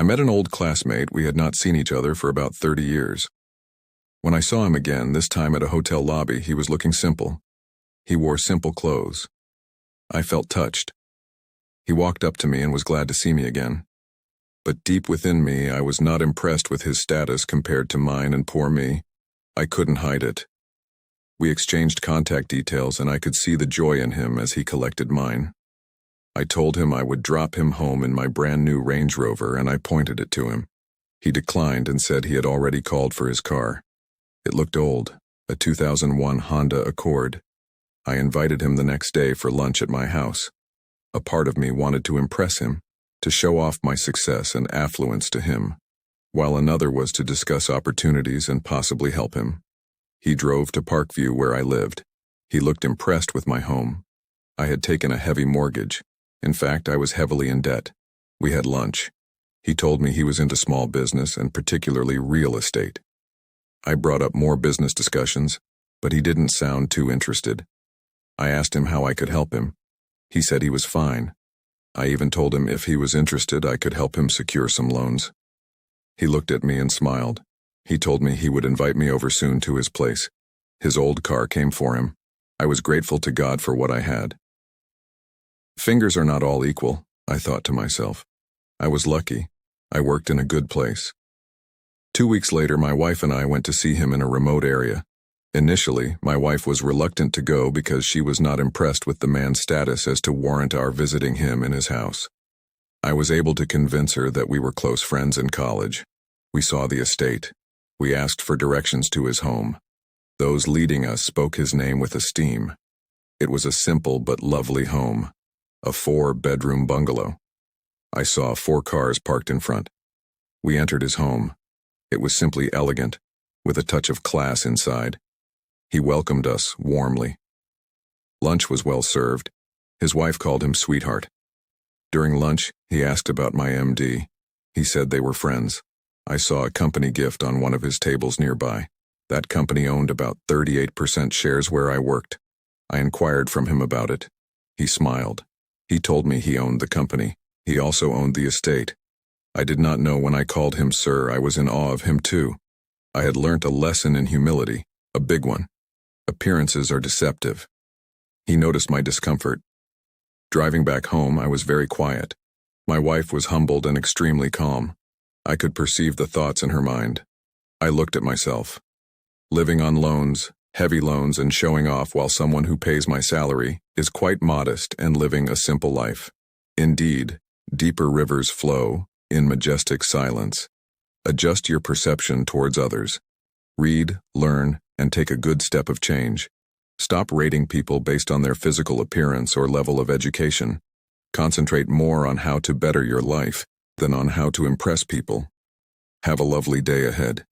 I met an old classmate. We had not seen each other for about 30 years. When I saw him again, this time at a hotel lobby, he was looking simple. He wore simple clothes. I felt touched. He walked up to me and was glad to see me again. But deep within me, I was not impressed with his status compared to mine and poor me. I couldn't hide it. We exchanged contact details, and I could see the joy in him as he collected mine. I told him I would drop him home in my brand new Range Rover, and I pointed it to him. He declined and said he had already called for his car. It looked old, a 2001 Honda Accord. I invited him the next day for lunch at my house. A part of me wanted to impress him, to show off my success and affluence to him, while another was to discuss opportunities and possibly help him. He drove to Parkview where I lived. He looked impressed with my home. I had taken a heavy mortgage. In fact, I was heavily in debt. We had lunch. He told me he was into small business and particularly real estate. I brought up more business discussions, but he didn't sound too interested. I asked him how I could help him. He said he was fine. I even told him if he was interested, I could help him secure some loans. He looked at me and smiled. He told me he would invite me over soon to his place. His old car came for him. I was grateful to God for what I had. Fingers are not all equal, I thought to myself. I was lucky. I worked in a good place. 2 weeks later, my wife and I went to see him in a remote area. Initially, my wife was reluctant to go because she was not impressed with the man's status as to warrant our visiting him in his house. I was able to convince her that we were close friends in college. We saw the estate. We asked for directions to his home. Those leading us spoke his name with esteem. It was a simple but lovely home, a 4-bedroom bungalow. I saw 4 cars parked in front. We entered his home. It was simply elegant, with a touch of class inside. He welcomed us warmly. Lunch was well served. His wife called him sweetheart. During lunch, he asked about my MD. He said they were friends. I saw a company gift on one of his tables nearby. That company owned about 38% shares where I worked. I inquired from him about it. He smiled. He told me he owned the company. He also owned the estate. I did not know when I called him sir, I was in awe of him too. I had learnt a lesson in humility, a big one. Appearances are deceptive. He noticed my discomfort. Driving back home, I was very quiet. My wife was humbled and extremely calm. I could perceive the thoughts in her mind. I looked at myself. Living on loans, heavy loans, and showing off while someone who pays my salary is quite modest and living a simple life. Indeed, deeper rivers flow in majestic silence. Adjust your perception towards others. Read, learn, and take a good step of change. Stop rating people based on their physical appearance or level of education. Concentrate more on how to better your life than on how to impress people. Have a lovely day ahead.